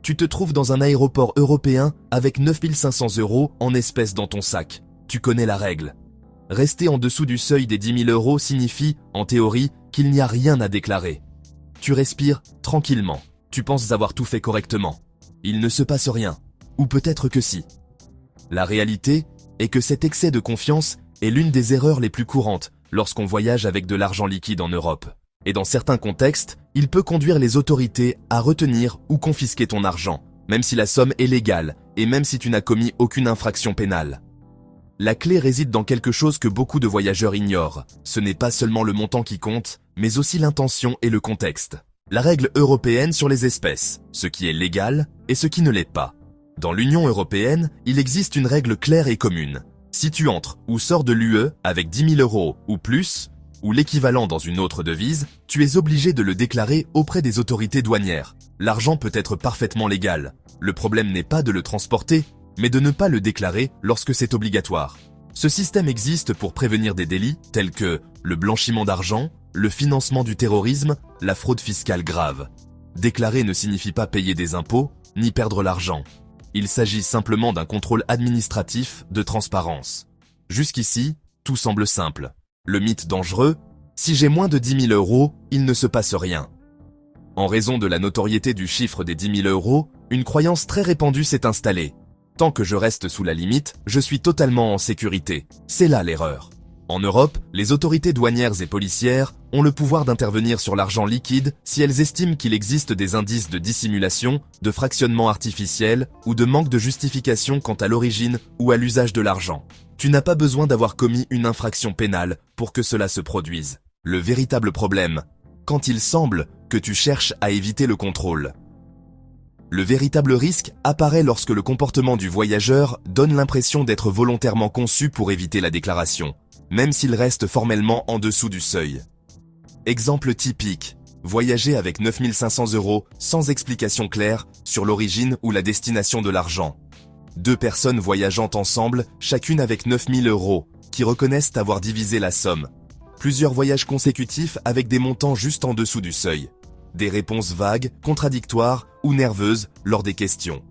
Tu te trouves dans un aéroport européen avec 9500 € en espèces dans ton sac. Tu connais la règle. Rester en dessous du seuil des 10 000 € signifie, en théorie, qu'il n'y a rien à déclarer. Tu respires tranquillement. Tu penses avoir tout fait correctement. Il ne se passe rien. Ou peut-être que si. La réalité est que cet excès de confiance est l'une des erreurs les plus courantes lorsqu'on voyage avec de l'argent liquide en Europe. Et dans certains contextes, il peut conduire les autorités à retenir ou confisquer ton argent, même si la somme est légale et même si tu n'as commis aucune infraction pénale. La clé réside dans quelque chose que beaucoup de voyageurs ignorent. Ce n'est pas seulement le montant qui compte, mais aussi l'intention et le contexte. La règle européenne sur les espèces, ce qui est légal et ce qui ne l'est pas. Dans l'Union européenne, il existe une règle claire et commune. Si tu entres ou sors de l'UE avec 10 000 € ou plus, ou l'équivalent dans une autre devise, tu es obligé de le déclarer auprès des autorités douanières. L'argent peut être parfaitement légal. Le problème n'est pas de le transporter, mais de ne pas le déclarer lorsque c'est obligatoire. Ce système existe pour prévenir des délits tels que le blanchiment d'argent, le financement du terrorisme, la fraude fiscale grave. Déclarer ne signifie pas payer des impôts, ni perdre l'argent. Il s'agit simplement d'un contrôle administratif de transparence. Jusqu'ici, tout semble simple. Le mythe dangereux, si j'ai moins de 10 000 €, il ne se passe rien. En raison de la notoriété du chiffre des 10 000 €, une croyance très répandue s'est installée. Tant que je reste sous la limite, je suis totalement en sécurité. C'est là l'erreur. En Europe, les autorités douanières et policières ont le pouvoir d'intervenir sur l'argent liquide si elles estiment qu'il existe des indices de dissimulation, de fractionnement artificiel ou de manque de justification quant à l'origine ou à l'usage de l'argent. Tu n'as pas besoin d'avoir commis une infraction pénale pour que cela se produise. Le véritable problème, quand il semble que tu cherches à éviter le contrôle. Le véritable risque apparaît lorsque le comportement du voyageur donne l'impression d'être volontairement conçu pour éviter la déclaration, même s'il reste formellement en dessous du seuil. Exemple typique, voyager avec 9500 € sans explication claire sur l'origine ou la destination de l'argent. Deux personnes voyageant ensemble, chacune avec 9 000 €, qui reconnaissent avoir divisé la somme. Plusieurs voyages consécutifs avec des montants juste en dessous du seuil. Des réponses vagues, contradictoires ou nerveuses lors des questions.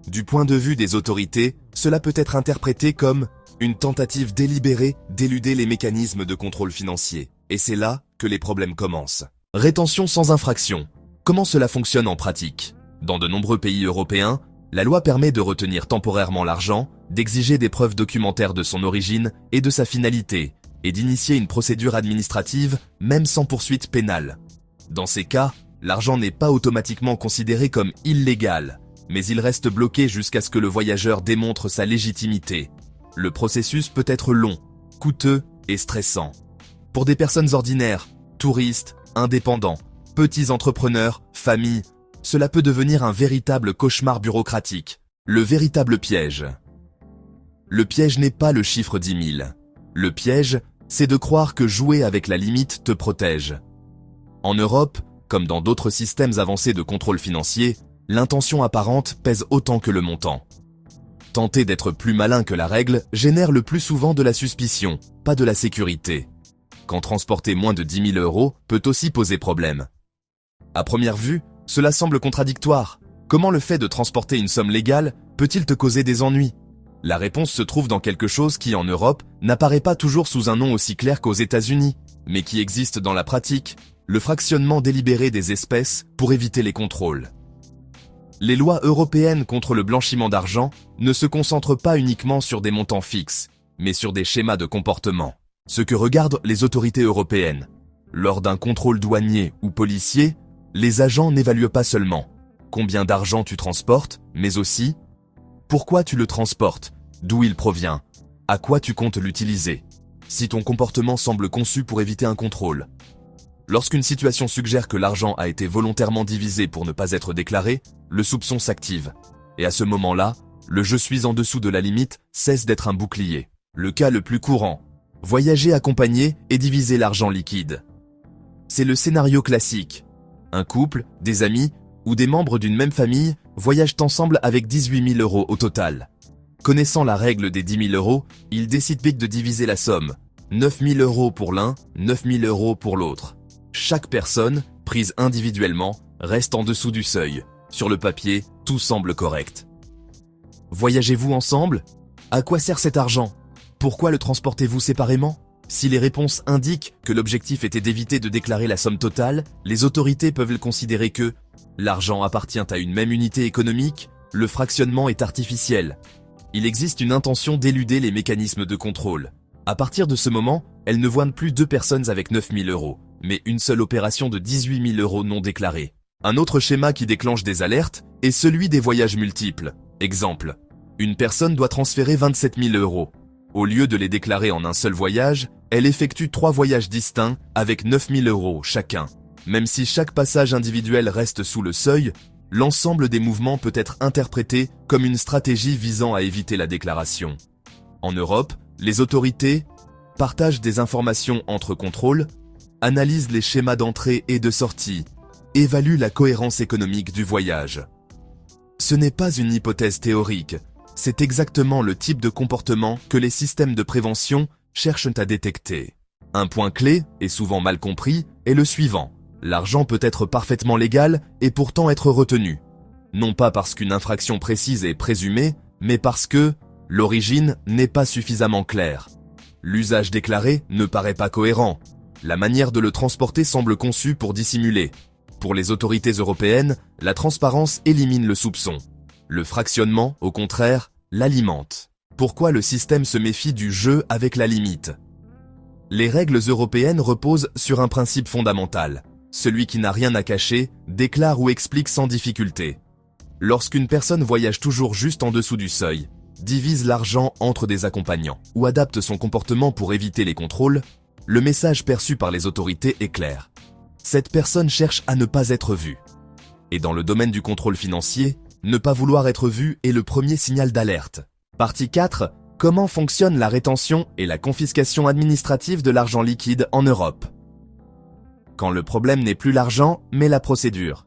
Du point de vue des autorités, cela peut être interprété comme une tentative délibérée d'éluder les mécanismes de contrôle financier. Et c'est là que les problèmes commencent. Rétention sans infraction. Comment cela fonctionne en pratique? Dans de nombreux pays européens, la loi permet de retenir temporairement l'argent, d'exiger des preuves documentaires de son origine et de sa finalité, et d'initier une procédure administrative, même sans poursuite pénale. Dans ces cas, l'argent n'est pas automatiquement considéré comme illégal, mais il reste bloqué jusqu'à ce que le voyageur démontre sa légitimité. Le processus peut être long, coûteux et stressant. Pour des personnes ordinaires, touristes, indépendants, petits entrepreneurs, familles, cela peut devenir un véritable cauchemar bureaucratique. Le véritable piège. Le piège n'est pas le chiffre 10 000. Le piège, c'est de croire que jouer avec la limite te protège. En Europe, comme dans d'autres systèmes avancés de contrôle financier, l'intention apparente pèse autant que le montant. Tenter d'être plus malin que la règle génère le plus souvent de la suspicion, pas de la sécurité. Quand transporter moins de 10 000 € peut aussi poser problème. À première vue, cela semble contradictoire. Comment le fait de transporter une somme légale peut-il te causer des ennuis? La réponse se trouve dans quelque chose qui, en Europe, n'apparaît pas toujours sous un nom aussi clair qu'aux États-Unis, mais qui existe dans la pratique, le fractionnement délibéré des espèces pour éviter les contrôles. Les lois européennes contre le blanchiment d'argent ne se concentrent pas uniquement sur des montants fixes, mais sur des schémas de comportement. Ce que regardent les autorités européennes. Lors d'un contrôle douanier ou policier, les agents n'évaluent pas seulement combien d'argent tu transportes, mais aussi pourquoi tu le transportes, d'où il provient, à quoi tu comptes l'utiliser, si ton comportement semble conçu pour éviter un contrôle. Lorsqu'une situation suggère que l'argent a été volontairement divisé pour ne pas être déclaré, le soupçon s'active. Et à ce moment-là, le « je suis en dessous de la limite » cesse d'être un bouclier. Le cas le plus courant, voyager accompagné et diviser l'argent liquide. C'est le scénario classique. Un couple, des amis ou des membres d'une même famille voyagent ensemble avec 18 000 € au total. Connaissant la règle des 10 000 €, ils décident vite de diviser la somme. 9 000 € pour l'un, 9 000 € pour l'autre. Chaque personne, prise individuellement, reste en dessous du seuil. Sur le papier, tout semble correct. Voyagez-vous ensemble? À quoi sert cet argent? Pourquoi le transportez-vous séparément? Si les réponses indiquent que l'objectif était d'éviter de déclarer la somme totale, les autorités peuvent considérer que l'argent appartient à une même unité économique, le fractionnement est artificiel. Il existe une intention d'éluder les mécanismes de contrôle. À partir de ce moment, elles ne voient plus deux personnes avec 9 000 euros, mais une seule opération de 18 000 euros non déclarée. Un autre schéma qui déclenche des alertes est celui des voyages multiples. Exemple, une personne doit transférer 27 000 euros. Au lieu de les déclarer en un seul voyage, elle effectue 3 voyages distincts avec 9 000 euros chacun. Même si chaque passage individuel reste sous le seuil, l'ensemble des mouvements peut être interprété comme une stratégie visant à éviter la déclaration. En Europe, les autorités partagent des informations entre contrôles, analysent les schémas d'entrée et de sortie, évaluent la cohérence économique du voyage. Ce n'est pas une hypothèse théorique, c'est exactement le type de comportement que les systèmes de prévention cherchent à détecter. Un point clé, et souvent mal compris, est le suivant. L'argent peut être parfaitement légal et pourtant être retenu. Non pas parce qu'une infraction précise est présumée, mais parce que l'origine n'est pas suffisamment claire. L'usage déclaré ne paraît pas cohérent. La manière de le transporter semble conçue pour dissimuler. Pour les autorités européennes, la transparence élimine le soupçon. Le fractionnement, au contraire, l'alimente. Pourquoi le système se méfie du jeu avec la limite? Les règles européennes reposent sur un principe fondamental. Celui qui n'a rien à cacher déclare ou explique sans difficulté. Lorsqu'une personne voyage toujours juste en dessous du seuil, divise l'argent entre des accompagnants ou adapte son comportement pour éviter les contrôles, le message perçu par les autorités est clair. Cette personne cherche à ne pas être vue. Et dans le domaine du contrôle financier, ne pas vouloir être vu est le premier signal d'alerte. Partie 4. Comment fonctionne la rétention et la confiscation administrative de l'argent liquide en Europe? Quand le problème n'est plus l'argent, mais la procédure.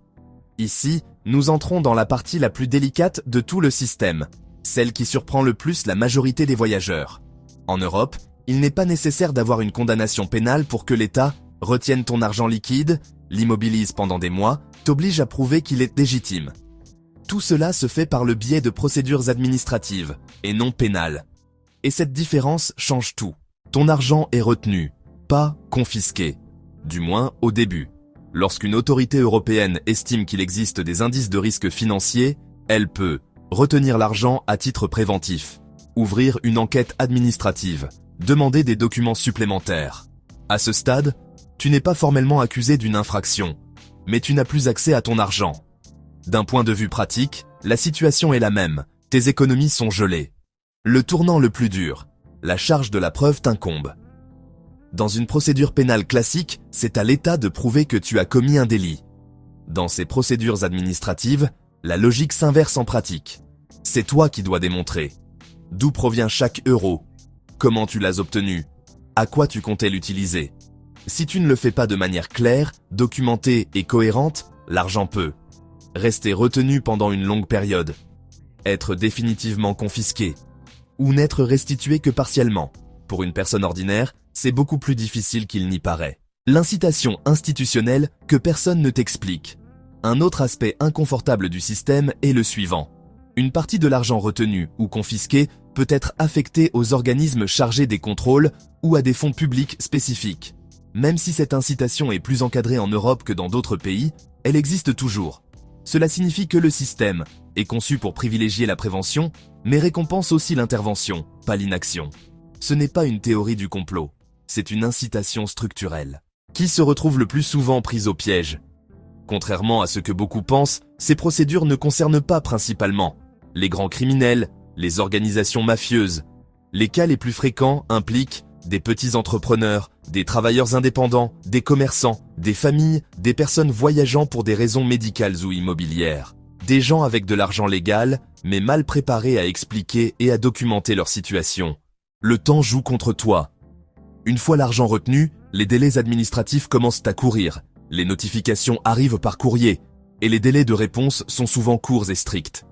Ici, nous entrons dans la partie la plus délicate de tout le système, celle qui surprend le plus la majorité des voyageurs. En Europe, il n'est pas nécessaire d'avoir une condamnation pénale pour que l'État retienne ton argent liquide, l'immobilise pendant des mois, t'oblige à prouver qu'il est légitime. Tout cela se fait par le biais de procédures administratives, et non pénales. Et cette différence change tout. Ton argent est retenu, pas confisqué. Du moins au début. Lorsqu'une autorité européenne estime qu'il existe des indices de risque financier, elle peut retenir l'argent à titre préventif, ouvrir une enquête administrative, demander des documents supplémentaires. À ce stade, tu n'es pas formellement accusé d'une infraction, mais tu n'as plus accès à ton argent. D'un point de vue pratique, la situation est la même, tes économies sont gelées. Le tournant le plus dur, la charge de la preuve t'incombe. Dans une procédure pénale classique, c'est à l'État de prouver que tu as commis un délit. Dans ces procédures administratives, la logique s'inverse en pratique. C'est toi qui dois démontrer. D'où provient chaque euro? Comment tu l'as obtenu? À quoi tu comptais l'utiliser? Si tu ne le fais pas de manière claire, documentée et cohérente, l'argent peut rester retenu pendant une longue période, être définitivement confisqué, ou n'être restitué que partiellement. Pour une personne ordinaire, c'est beaucoup plus difficile qu'il n'y paraît. L'incitation institutionnelle que personne ne t'explique. Un autre aspect inconfortable du système est le suivant. Une partie de l'argent retenu ou confisqué peut être affectée aux organismes chargés des contrôles ou à des fonds publics spécifiques. Même si cette incitation est plus encadrée en Europe que dans d'autres pays, elle existe toujours. Cela signifie que le système est conçu pour privilégier la prévention, mais récompense aussi l'intervention, pas l'inaction. Ce n'est pas une théorie du complot, c'est une incitation structurelle. Qui se retrouve le plus souvent prise au piège? Contrairement à ce que beaucoup pensent, ces procédures ne concernent pas principalement les grands criminels, les organisations mafieuses. Les cas les plus fréquents impliquent des petits entrepreneurs, des travailleurs indépendants, des commerçants, des familles, des personnes voyageant pour des raisons médicales ou immobilières. Des gens avec de l'argent légal, mais mal préparés à expliquer et à documenter leur situation. Le temps joue contre toi. Une fois l'argent retenu, les délais administratifs commencent à courir, les notifications arrivent par courrier, et les délais de réponse sont souvent courts et stricts.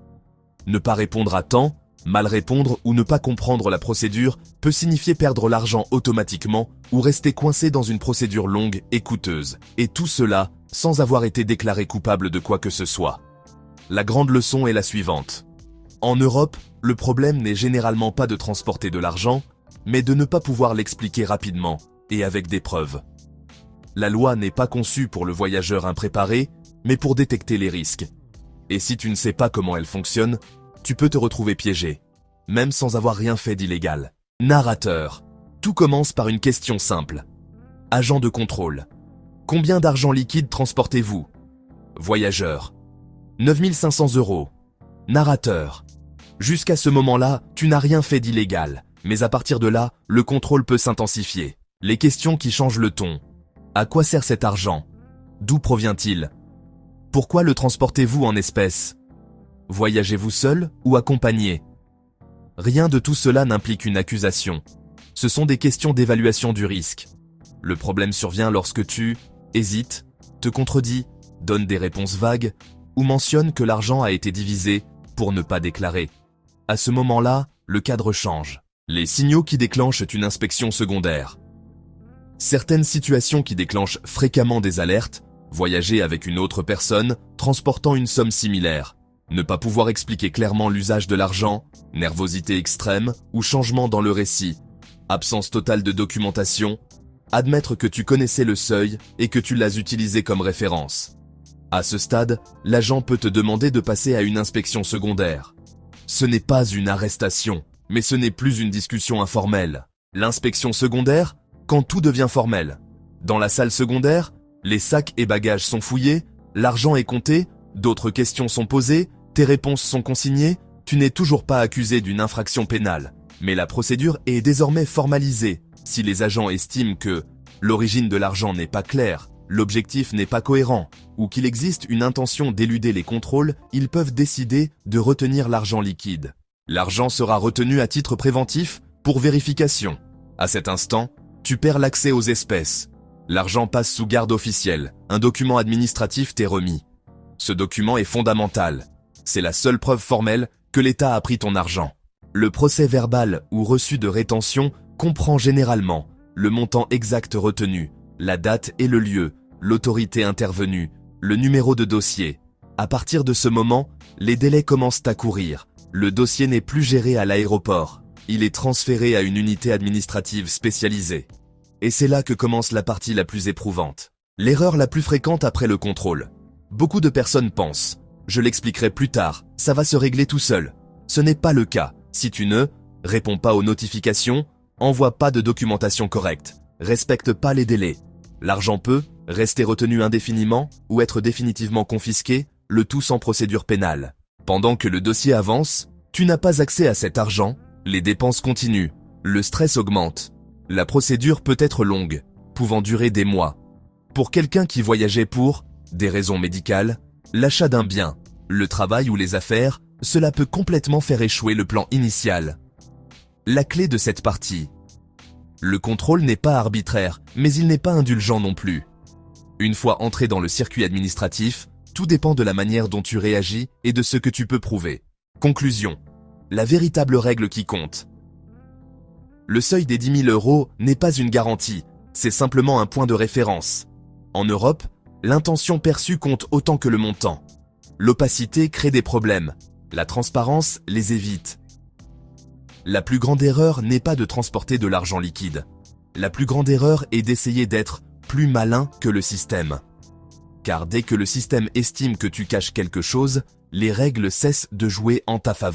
Ne pas répondre à temps, mal répondre ou ne pas comprendre la procédure peut signifier perdre l'argent automatiquement ou rester coincé dans une procédure longue et coûteuse, et tout cela sans avoir été déclaré coupable de quoi que ce soit. La grande leçon est la suivante. En Europe, le problème n'est généralement pas de transporter de l'argent, mais de ne pas pouvoir l'expliquer rapidement et avec des preuves. La loi n'est pas conçue pour le voyageur impréparé, mais pour détecter les risques. Et si tu ne sais pas comment elle fonctionne, tu peux te retrouver piégé, même sans avoir rien fait d'illégal. Narrateur. Tout commence par une question simple. Agent de contrôle. Combien d'argent liquide transportez-vous? Voyageur. 9 500 €. Narrateur. Jusqu'à ce moment-là, tu n'as rien fait d'illégal, mais à partir de là, le contrôle peut s'intensifier. Les questions qui changent le ton. À quoi sert cet argent? D'où provient-il? Pourquoi le transportez-vous en espèces? Voyagez-vous seul ou accompagné? Rien de tout cela n'implique une accusation. Ce sont des questions d'évaluation du risque. Le problème survient lorsque tu hésites, te contredis, donnes des réponses vagues ou mentionnes que l'argent a été divisé pour ne pas déclarer. À ce moment-là, le cadre change. Les signaux qui déclenchent une inspection secondaire. Certaines situations qui déclenchent fréquemment des alertes, voyager avec une autre personne, transportant une somme similaire, ne pas pouvoir expliquer clairement l'usage de l'argent, nervosité extrême ou changement dans le récit, absence totale de documentation, admettre que tu connaissais le seuil et que tu l'as utilisé comme référence. À ce stade, l'agent peut te demander de passer à une inspection secondaire. Ce n'est pas une arrestation, mais ce n'est plus une discussion informelle. L'inspection secondaire, quand tout devient formel. Dans la salle secondaire, les sacs et bagages sont fouillés, l'argent est compté, d'autres questions sont posées, tes réponses sont consignées, tu n'es toujours pas accusé d'une infraction pénale. Mais la procédure est désormais formalisée. Si les agents estiment que l'origine de l'argent n'est pas claire, l'objectif n'est pas cohérent, ou qu'il existe une intention d'éluder les contrôles, ils peuvent décider de retenir l'argent liquide. L'argent sera retenu à titre préventif pour vérification. À cet instant, tu perds l'accès aux espèces. L'argent passe sous garde officielle. Un document administratif t'est remis. Ce document est fondamental. C'est la seule preuve formelle que l'État a pris ton argent. Le procès verbal ou reçu de rétention comprend généralement le montant exact retenu, la date et le lieu, l'autorité intervenue, le numéro de dossier. À partir de ce moment, les délais commencent à courir. Le dossier n'est plus géré à l'aéroport. Il est transféré à une unité administrative spécialisée. Et c'est là que commence la partie la plus éprouvante. L'erreur la plus fréquente après le contrôle. Beaucoup de personnes pensent « Je l'expliquerai plus tard, ça va se régler tout seul ». Ce n'est pas le cas. Si tu ne réponds pas aux notifications, envoie pas de documentation correcte, respecte pas les délais. L'argent peut rester retenu indéfiniment ou être définitivement confisqué, le tout sans procédure pénale. Pendant que le dossier avance, tu n'as pas accès à cet argent, les dépenses continuent, le stress augmente. La procédure peut être longue, pouvant durer des mois. Pour quelqu'un qui voyageait pour des raisons médicales, l'achat d'un bien, le travail ou les affaires, cela peut complètement faire échouer le plan initial. La clé de cette partie. Le contrôle n'est pas arbitraire, mais il n'est pas indulgent non plus. Une fois entré dans le circuit administratif, tout dépend de la manière dont tu réagis et de ce que tu peux prouver. Conclusion. La véritable règle qui compte. Le seuil des 10 000 € n'est pas une garantie, c'est simplement un point de référence. En Europe, l'intention perçue compte autant que le montant. L'opacité crée des problèmes, la transparence les évite. La plus grande erreur n'est pas de transporter de l'argent liquide. La plus grande erreur est d'essayer d'être plus malin que le système. Car dès que le système estime que tu caches quelque chose, les règles cessent de jouer en ta faveur.